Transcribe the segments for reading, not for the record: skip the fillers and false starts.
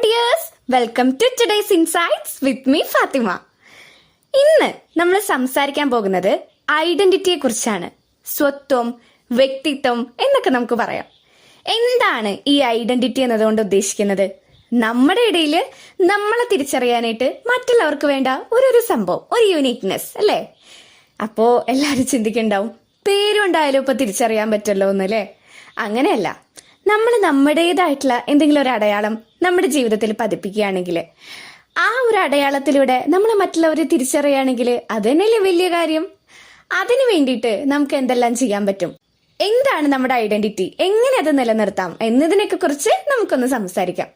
Dears, welcome to today's insights with me Fatima. ഇന്ന് നമ്മൾ സംസാരിക്കാൻ പോകുന്നത് ഐഡന്റിറ്റിയെ കുറിച്ചാണ്. സ്വത്വം, വ്യക്തിത്വം എന്നൊക്കെ നമുക്ക് പറയാം. എന്താണ് ഈ ഐഡന്റിറ്റി എന്നതുകൊണ്ട് ഉദ്ദേശിക്കുന്നത്? നമ്മുടെ ഇടയിൽ നമ്മളെ തിരിച്ചറിയാനായിട്ട് മറ്റുള്ളവർക്ക് വേണ്ട ഒരു സംഭവം, ഒരു യൂണിക്നെസ് അല്ലേ? അപ്പോ എല്ലാവരും ചിന്തിക്കുന്നുണ്ടാവും, പേരുണ്ടായാലും ഇപ്പൊ തിരിച്ചറിയാൻ പറ്റുമല്ലോ എന്നല്ലേ? അങ്ങനെയല്ല. നമ്മൾ നമ്മുടേതായിട്ടുള്ള എന്തെങ്കിലും ഒരു അടയാളം നമ്മുടെ ജീവിതത്തിൽ പതിപ്പിക്കുകയാണെങ്കിൽ, ആ ഒരു അടയാളത്തിലൂടെ നമ്മൾ മറ്റുള്ളവരെ തിരിച്ചറിയുകയാണെങ്കിൽ അത് തന്നെയല്ലേ വലിയ കാര്യം. അതിനു വേണ്ടിയിട്ട് നമുക്ക് എന്തെല്ലാം ചെയ്യാൻ പറ്റും, എന്താണ് നമ്മുടെ ഐഡന്റിറ്റി, എങ്ങനെ അത് നിലനിർത്താം എന്നതിനൊക്കെ കുറിച്ച് നമുക്കൊന്ന് സംസാരിക്കാം.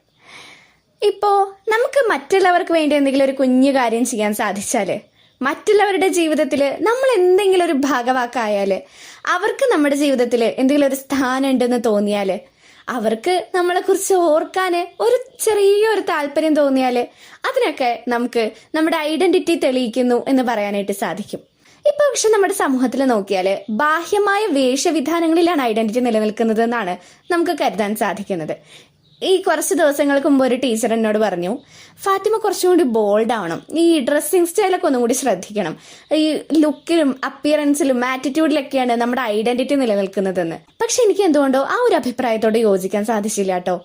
ഇപ്പോ നമുക്ക് മറ്റുള്ളവർക്ക് വേണ്ടി എന്തെങ്കിലും ഒരു കുഞ്ഞു കാര്യം ചെയ്യാൻ സാധിച്ചാല്, മറ്റുള്ളവരുടെ ജീവിതത്തിൽ നമ്മൾ എന്തെങ്കിലും ഒരു ഭാഗവാക്കായാല്, അവർക്ക് നമ്മുടെ ജീവിതത്തിൽ എന്തെങ്കിലും ഒരു സ്ഥാനം ഉണ്ടെന്ന് തോന്നിയാല്, അവർക്ക് നമ്മളെ കുറിച്ച് ഓർക്കാന് ഒരു ചെറിയൊരു താല്പര്യം തോന്നിയാല്, അതിനൊക്കെ നമുക്ക് നമ്മുടെ ഐഡന്റിറ്റി തെളിയിക്കുന്നു എന്ന് പറയാനായിട്ട് സാധിക്കും. ഇപ്പൊ പക്ഷെ നമ്മുടെ സമൂഹത്തിൽ നോക്കിയാല് ബാഹ്യമായ വേഷവിധാനങ്ങളിലാണ് ഐഡന്റിറ്റി നിലനിൽക്കുന്നത് എന്നാണ് നമുക്ക് കരുതാൻ സാധിക്കുന്നത്. ഈ കുറച്ച് ദിവസങ്ങൾക്ക് മുമ്പ് ഒരു ടീച്ചർ എന്നോട് പറഞ്ഞു, ഫാത്തിമ കുറച്ചും കൂടി ബോൾഡ് ആവണം, ഈ ഡ്രസ്സിങ് സ്റ്റൈലൊക്കെ ഒന്നും കൂടി ശ്രദ്ധിക്കണം, ഈ ലുക്കിലും അപ്പിയറൻസിലും ആറ്റിറ്റ്യൂഡിലൊക്കെയാണ് നമ്മുടെ ഐഡന്റിറ്റി നിലനിൽക്കുന്നതെന്ന്. പക്ഷെ എനിക്ക് എന്തുകൊണ്ടോ ആ ഒരു അഭിപ്രായത്തോട് യോജിക്കാൻ സാധിച്ചില്ല കേട്ടോ.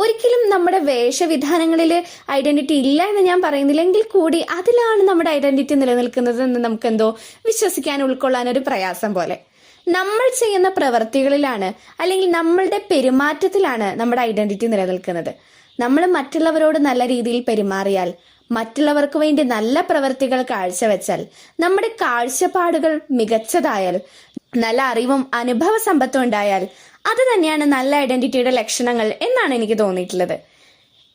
ഒരിക്കലും നമ്മുടെ വേഷവിധാനങ്ങളിൽ ഐഡന്റിറ്റി ഇല്ല എന്ന് ഞാൻ പറയുന്നില്ലെങ്കിൽ കൂടി അതിലാണ് നമ്മുടെ ഐഡന്റിറ്റി നിലനിൽക്കുന്നത് എന്ന് നമുക്കെന്തോ വിശ്വസിക്കാൻ, ഉൾക്കൊള്ളാൻ ഒരു പ്രയാസം പോലെ. നമ്മൾ ചെയ്യുന്ന പ്രവൃത്തികളിലാണ്, അല്ലെങ്കിൽ നമ്മളുടെ പെരുമാറ്റത്തിലാണ് നമ്മുടെ ഐഡന്റിറ്റി നിലനിൽക്കുന്നത്. നമ്മൾ മറ്റുള്ളവരോട് നല്ല രീതിയിൽ പെരുമാറിയാൽ, മറ്റുള്ളവർക്ക് വേണ്ടി നല്ല പ്രവൃത്തികൾ കാഴ്ചവെച്ചാൽ, നമ്മുടെ കാഴ്ചപ്പാടുകൾ മികച്ചതായാൽ, നല്ല അറിവും അനുഭവ സമ്പത്തും ഉണ്ടായാൽ, അത് തന്നെയാണ് നല്ല ഐഡന്റിറ്റിയുടെ ലക്ഷണങ്ങൾ എന്നാണ് എനിക്ക് തോന്നിയിട്ടുള്ളത്.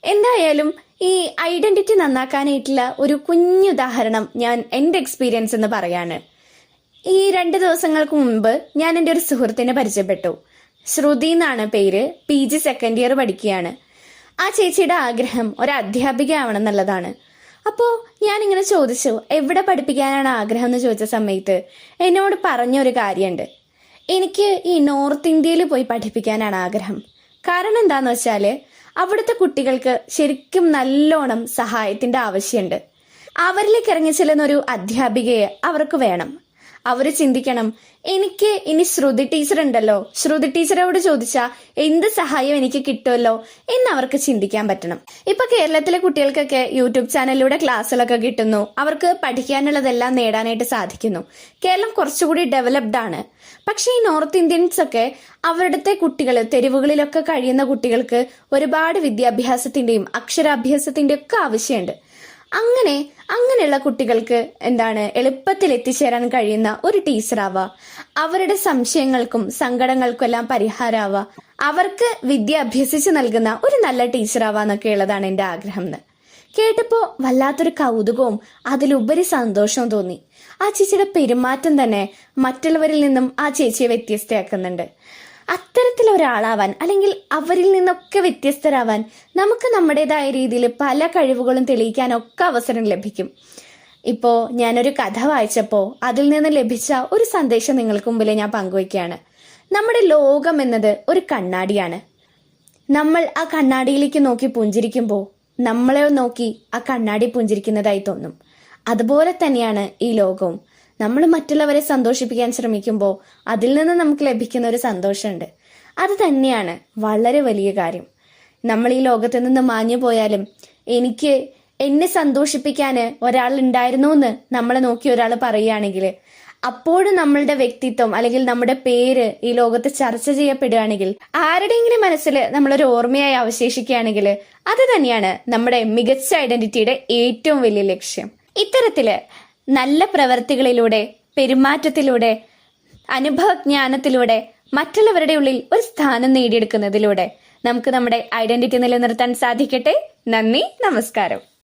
എന്തായാലും ഈ ഐഡന്റിറ്റി നന്നാക്കാനായിട്ടുള്ള ഒരു കുഞ്ഞുദാഹരണം ഞാൻ എൻ്റെ എക്സ്പീരിയൻസ് എന്ന് പറയാണ്. ഈ 2 ദിവസങ്ങൾക്ക് മുൻപ് ഞാൻ എൻ്റെ ഒരു സുഹൃത്തിനെ പരിചയപ്പെട്ടു. ശ്രുതി എന്നാണ് പേര്. PG സെക്കൻഡ് ഇയർ പഠിക്കുകയാണ്. ആ ചേച്ചിയുടെ ആഗ്രഹം ഒരു അധ്യാപിക ആവണം എന്നുള്ളതാണ്. അപ്പോൾ ഞാനിങ്ങനെ ചോദിച്ചു, എവിടെ പഠിപ്പിക്കാനാണ് ആഗ്രഹം എന്ന് ചോദിച്ച സമയത്ത് എന്നോട് പറഞ്ഞൊരു കാര്യമുണ്ട്. എനിക്ക് ഈ നോർത്ത് ഇന്ത്യയിൽ പോയി പഠിപ്പിക്കാനാണ് ആഗ്രഹം. കാരണം എന്താന്ന് വെച്ചാല് അവിടുത്തെ കുട്ടികൾക്ക് ശരിക്കും നല്ലോണം സഹായത്തിന്റെ ആവശ്യമുണ്ട്. അവരിലേക്ക് ഇറങ്ങി ചെല്ലുന്ന ഒരു അധ്യാപികയെ അവർക്ക് വേണം. അവര് ചിന്തിക്കണം, എനിക്ക് ഇനി ശ്രുതി ടീച്ചർ ഉണ്ടല്ലോ, ശ്രുതി ടീച്ചറോട് ചോദിച്ചാ എന്ത് സഹായം എനിക്ക് കിട്ടുമല്ലോ എന്ന് അവർക്ക് ചിന്തിക്കാൻ പറ്റണം. ഇപ്പൊ കേരളത്തിലെ കുട്ടികൾക്കൊക്കെ യൂട്യൂബ് ചാനലിലൂടെ ക്ലാസ്സുകളൊക്കെ കിട്ടുന്നു, അവർക്ക് പഠിക്കാനുള്ളതെല്ലാം നേടാനായിട്ട് സാധിക്കുന്നു. കേരളം കുറച്ചുകൂടി ഡെവലപ്ഡ് ആണ്. പക്ഷെ ഈ നോർത്ത് ഇന്ത്യൻസ് ഒക്കെ അവരുടെ കുട്ടികൾ, തെരുവുകളിലൊക്കെ കഴിയുന്ന കുട്ടികൾക്ക് ഒരുപാട് വിദ്യാഭ്യാസത്തിന്റെയും അക്ഷരാഭ്യാസത്തിന്റെയും ഒക്കെ ആവശ്യമുണ്ട്. അങ്ങനെയുള്ള കുട്ടികൾക്ക് എളുപ്പത്തിൽ എത്തിച്ചേരാൻ കഴിയുന്ന ഒരു ടീച്ചറാവുക, അവരുടെ സംശയങ്ങൾക്കും സങ്കടങ്ങൾക്കും എല്ലാം പരിഹാരമാവുക, അവർക്ക് വിദ്യ അഭ്യസിച്ച് നൽകുന്ന ഒരു നല്ല ടീച്ചറാവുക എന്നൊക്കെ ഉള്ളതാണ് എൻ്റെ ആഗ്രഹം എന്ന് കേട്ടപ്പോ വല്ലാത്തൊരു കൗതുകവും അതിലുപരി സന്തോഷവും തോന്നി. ആ ചേച്ചിയുടെ പെരുമാറ്റം തന്നെ മറ്റുള്ളവരിൽ നിന്നും ആ ചേച്ചിയെ വ്യത്യസ്തയാക്കുന്നുണ്ട്. അത്തരത്തിലൊരാളാവാൻ, അല്ലെങ്കിൽ അവരിൽ നിന്നൊക്കെ വ്യത്യസ്തരാവാൻ നമുക്ക് നമ്മുടേതായ രീതിയിൽ പല കഴിവുകളും തെളിയിക്കാനൊക്കെ അവസരം ലഭിക്കും. ഇപ്പോ ഞാനൊരു കഥ വായിച്ചപ്പോ അതിൽ നിന്ന് ലഭിച്ച ഒരു സന്ദേശം നിങ്ങൾക്ക് മുമ്പിൽ ഞാൻ പങ്കുവയ്ക്കുകയാണ്. നമ്മുടെ ലോകം എന്നത് ഒരു കണ്ണാടിയാണ്. നമ്മൾ ആ കണ്ണാടിയിലേക്ക് നോക്കി പുഞ്ചിരിക്കുമ്പോൾ നമ്മളെ നോക്കി ആ കണ്ണാടി പുഞ്ചിരിക്കുന്നതായി തോന്നും. അതുപോലെ തന്നെയാണ് ഈ ലോകവും. നമ്മൾ മറ്റുള്ളവരെ സന്തോഷിപ്പിക്കാൻ ശ്രമിക്കുമ്പോൾ അതിൽ നിന്ന് നമുക്ക് ലഭിക്കുന്ന ഒരു സന്തോഷമുണ്ട്. അത് തന്നെയാണ് വളരെ വലിയ കാര്യം. നമ്മൾ ഈ ലോകത്ത് നിന്ന് മാഞ്ഞു പോയാലും എന്നെ സന്തോഷിപ്പിക്കാന് ഒരാൾ ഉണ്ടായിരുന്നു എന്ന് നമ്മളെ നോക്കി ഒരാൾ പറയുകയാണെങ്കിൽ, അപ്പോഴും നമ്മളുടെ വ്യക്തിത്വം അല്ലെങ്കിൽ നമ്മുടെ പേര് ഈ ലോകത്ത് ചർച്ച ചെയ്യപ്പെടുകയാണെങ്കിൽ, ആരുടെയെങ്കിലും മനസ്സിൽ നമ്മളൊരു ഓർമ്മയായി അവശേഷിക്കുകയാണെങ്കിൽ, അത് തന്നെയാണ് നമ്മുടെ മികച്ച ഐഡന്റിറ്റിയുടെ ഏറ്റവും വലിയ ലക്ഷ്യം. ഇത്തരത്തില് നല്ല പ്രവർത്തികളിലൂടെ, പെരുമാറ്റത്തിലൂടെ, അനുഭവജ്ഞാനത്തിലൂടെ, മറ്റുള്ളവരുടെ ഉള്ളിൽ ഒരു സ്ഥാനം നേടിയെടുക്കുന്നതിലൂടെ നമുക്ക് നമ്മുടെ ഐഡന്റിറ്റി നിലനിർത്താൻ സാധിക്കട്ടെ. നന്ദി, നമസ്കാരം.